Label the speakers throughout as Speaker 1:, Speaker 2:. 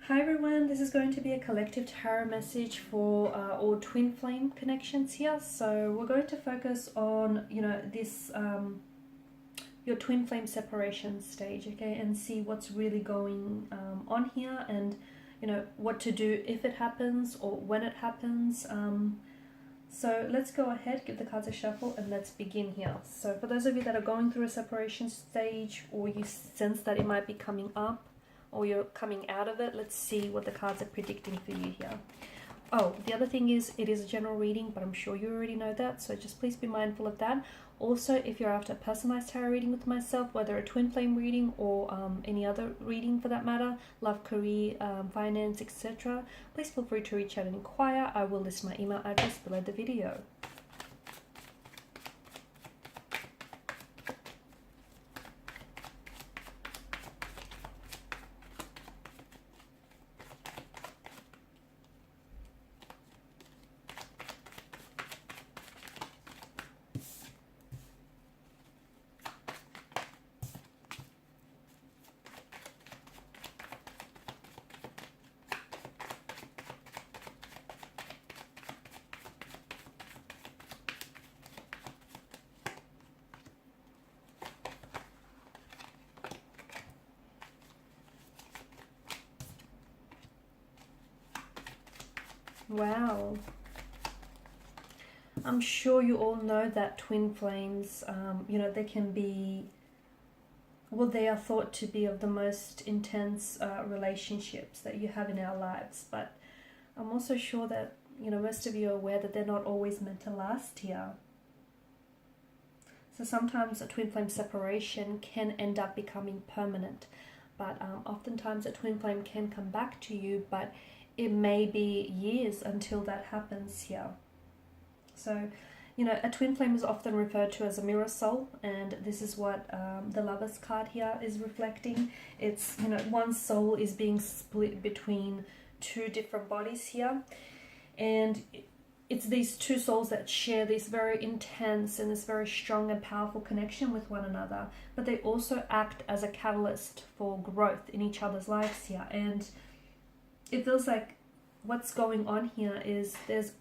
Speaker 1: Hi everyone, this is going to be a collective tarot message for all twin flame connections here. So we're going to focus on, this your twin flame separation stage, okay, and see what's really going on here, and what to do if it happens or when it happens. So let's go ahead, give the cards a shuffle, and let's begin here. So for those of you that are going through a separation stage, or you sense that it might be coming up, or you're coming out of it, let's see what the cards are predicting for you here. Oh, the other thing is, it is a general reading, but I'm sure you already know that, so just please be mindful of that. Also, if you're after a personalized tarot reading with myself, whether a twin flame reading or any other reading for that matter, love, career, finance, etc., please feel free to reach out and inquire. I will list my email address below the video. Wow. I'm sure you all know that twin flames, they can be, well, they are thought to be of the most intense relationships that you have in our lives. But I'm also sure that, most of you are aware that they're not always meant to last here. So sometimes a twin flame separation can end up becoming permanent. But oftentimes a twin flame can come back to you, but it may be years until that happens here. So, a twin flame is often referred to as a mirror soul, and this is what the Lovers card here is reflecting. It's, one soul is being split between two different bodies here, and it's these two souls that share this very intense and this very strong and powerful connection with one another, but they also act as a catalyst for growth in each other's lives here. And it feels like what's going on here is there's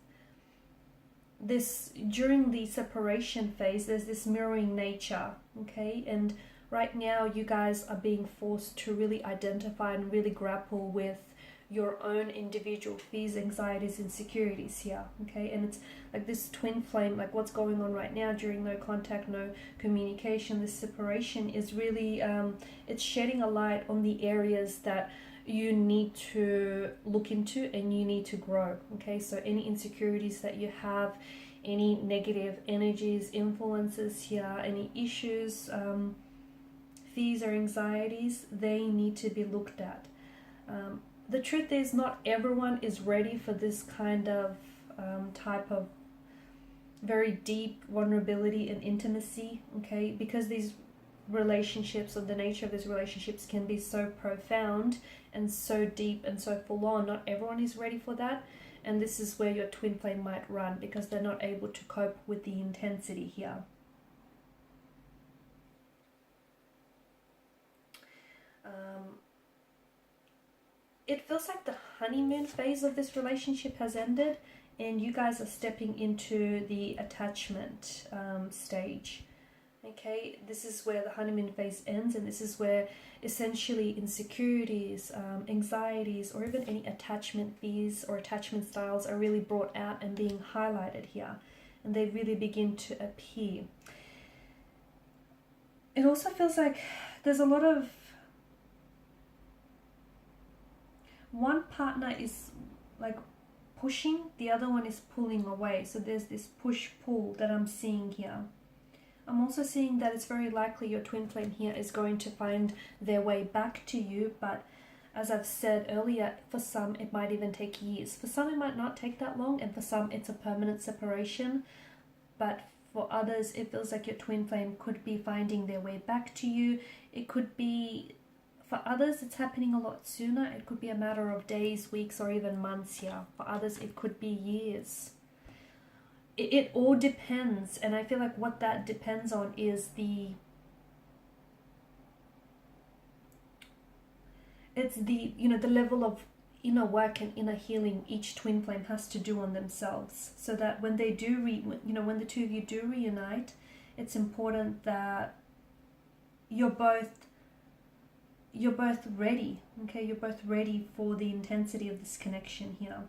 Speaker 1: this, during the separation phase, there's this mirroring nature, okay? And right now you guys are being forced to really identify and really grapple with your own individual fears, anxieties, insecurities here, okay? And it's like this twin flame, like what's going on right now during no contact, no communication, this separation is really, it's shedding a light on the areas that you need to look into and you need to grow, okay? So any insecurities that you have, any negative energies, influences here, any issues, fears or anxieties, they need to be looked at. The truth is, not everyone is ready for this kind of type of very deep vulnerability and intimacy, okay? Because these relationships, or the nature of these relationships, can be so profound and so deep and so full on. Not everyone is ready for that, and this is where your twin flame might run, because they're not able to cope with the intensity here. It feels like the honeymoon phase of this relationship has ended, and you guys are stepping into the attachment stage. Okay, this is where the honeymoon phase ends, and this is where essentially insecurities, anxieties, or even any attachment fears or attachment styles are really brought out and being highlighted here, and they really begin to appear. It also feels like there's a lot of, one partner is like pushing, the other one is pulling away. So there's this push-pull that I'm seeing here. I'm also seeing that it's very likely your twin flame here is going to find their way back to you, but as I've said earlier, for some it might even take years. For some it might not take that long, and for some it's a permanent separation. But for others, it feels like your twin flame could be finding their way back to you. It could be, for others, it's happening a lot sooner. It could be a matter of days, weeks, or even months here. For others, it could be years. It all depends, and I feel like what that depends on is it's the, you know, the level of inner work and inner healing each twin flame has to do on themselves, so that when they do when the two of you do reunite, it's important that you're both ready. Okay, you're both ready for the intensity of this connection here.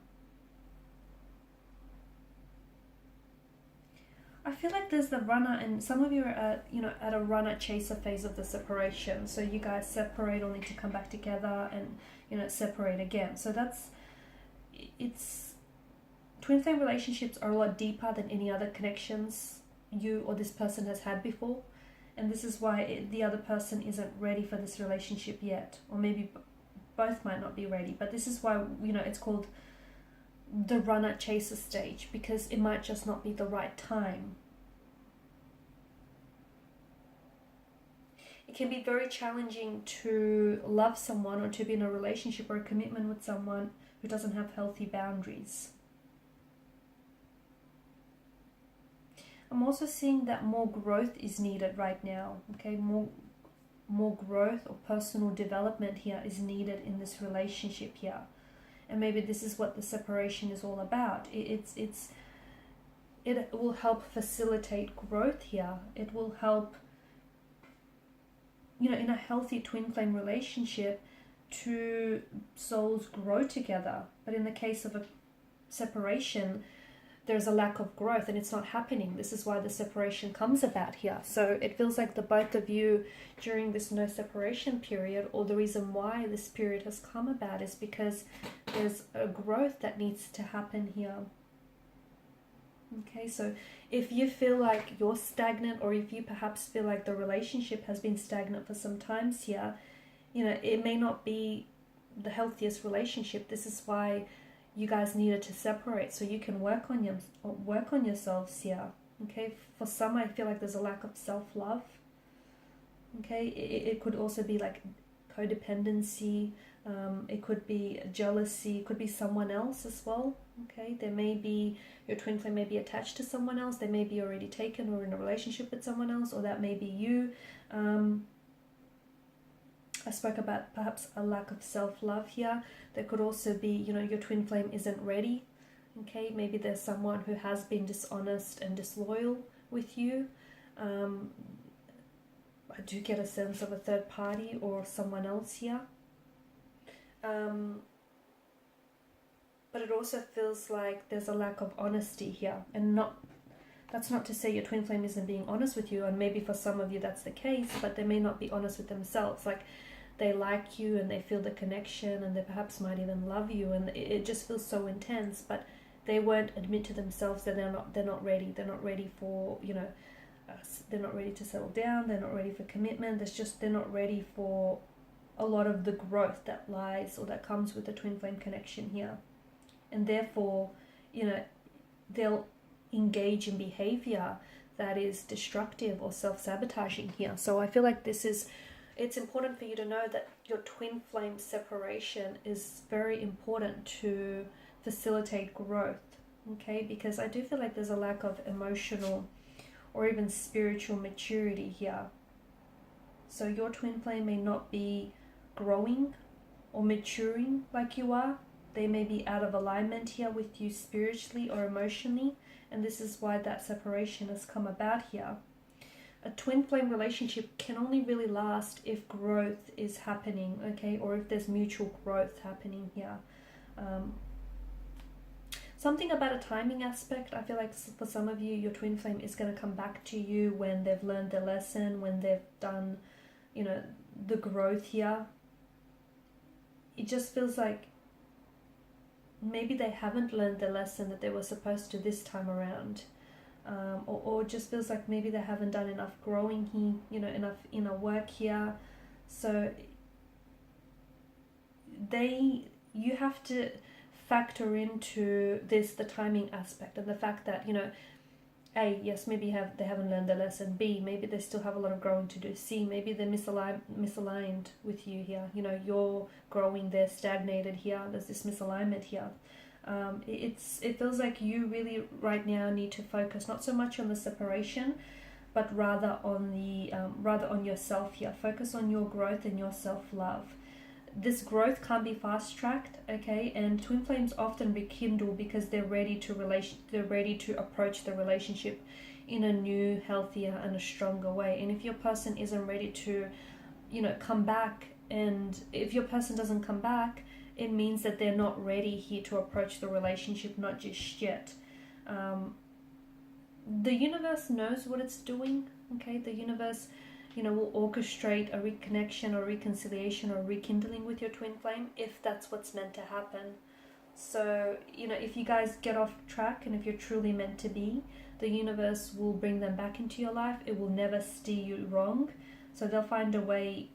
Speaker 1: I feel like there's the runner, and some of you are at, at a runner chaser phase of the separation. So you guys separate only to come back together and, separate again. So it's twin flame relationships are a lot deeper than any other connections you or this person has had before. And this is why the other person isn't ready for this relationship yet. Or maybe both might not be ready. But this is why, it's called the runner chaser stage, because it might just not be the right time. It can be very challenging to love someone or to be in a relationship or a commitment with someone who doesn't have healthy boundaries. I'm also seeing that more growth is needed right now. Okay, more growth or personal development here is needed in this relationship here. And maybe this is what the separation is all about. It will help facilitate growth here. It will help, in a healthy twin flame relationship, two souls grow together. But in the case of a separation, there's a lack of growth and it's not happening. This is why the separation comes about here. So it feels like the both of you during this no separation period, or the reason why this period has come about, is because there's a growth that needs to happen here. Okay, so if you feel like you're stagnant, or if you perhaps feel like the relationship has been stagnant for some times here, it may not be the healthiest relationship. This is why you guys needed to separate, so you can work on yourselves here. Okay, for some, I feel like there's a lack of self-love. Okay, it could also be like codependency. It could be jealousy. It could be someone else as well. Okay, there may be, your twin flame may be attached to someone else. They may be already taken or in a relationship with someone else, or that may be you. I spoke about perhaps a lack of self-love here. There could also be, your twin flame isn't ready. Okay, maybe there's someone who has been dishonest and disloyal with you. I do get a sense of a third party or someone else here. But it also feels like there's a lack of honesty here. And that's not to say your twin flame isn't being honest with you, and maybe for some of you that's the case, but they may not be honest with themselves. Like, they like you and they feel the connection, and they perhaps might even love you, and it just feels so intense, but they won't admit to themselves that they're not ready. They're not ready for, they're not ready to settle down. They're not ready for commitment. They're not ready for a lot of the growth that lies or that comes with the twin flame connection here. And therefore, they'll engage in behavior that is destructive or self-sabotaging here. So I feel like it's important for you to know that your twin flame separation is very important to facilitate growth, okay? Because I do feel like there's a lack of emotional or even spiritual maturity here. So your twin flame may not be growing or maturing like you are. They may be out of alignment here with you spiritually or emotionally, and this is why that separation has come about here. A twin flame relationship can only really last if growth is happening, okay, or if there's mutual growth happening here. Something about a timing aspect. I feel like for some of you, your twin flame is going to come back to you when they've learned their lesson, when they've done, the growth here. It just feels like maybe they haven't learned the lesson that they were supposed to this time around. Or just feels like maybe they haven't done enough growing here, enough inner work here. So you have to factor into the timing aspect, and the fact that, A, yes, maybe they haven't learned their lesson. B, maybe they still have a lot of growing to do. C, maybe they're misaligned with you here. You're growing, they're stagnated here. There's this misalignment here. It feels like you really right now need to focus not so much on the separation, but rather on yourself here. Focus on your growth and your self-love. this growth can't be fast-tracked, okay? And twin flames often rekindle because they're ready to approach the relationship in a new, healthier, and a stronger way. And if your person isn't ready to, come back, and if your person doesn't come back, it means that they're not ready here to approach the relationship, not just yet. The universe knows what it's doing, okay? The universe, will orchestrate a reconnection or reconciliation or rekindling with your twin flame if that's what's meant to happen. So, if you guys get off track and if you're truly meant to be, the universe will bring them back into your life. It will never steer you wrong. So they'll find their way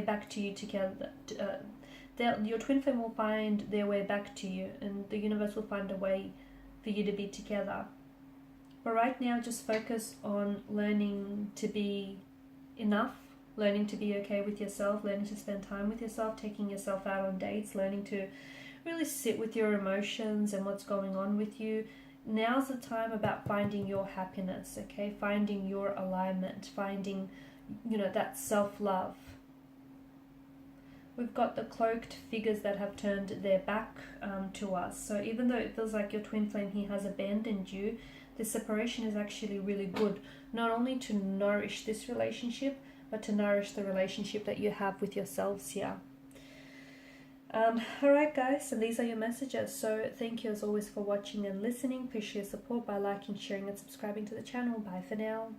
Speaker 1: back to you together. Your twin flame will find their way back to you, and the universe will find a way for you to be together. But right now, just focus on learning to be enough, learning to be okay with yourself, learning to spend time with yourself, taking yourself out on dates, learning to really sit with your emotions and what's going on with you. Now's the time about finding your happiness, okay? Finding your alignment, finding, that self-love. We've got the cloaked figures that have turned their back to us. So even though it feels like your twin flame here has abandoned you, the separation is actually really good, not only to nourish this relationship, but to nourish the relationship that you have with yourselves here. Alright guys, and these are your messages. So thank you as always for watching and listening. Appreciate your support by liking, sharing and subscribing to the channel. Bye for now.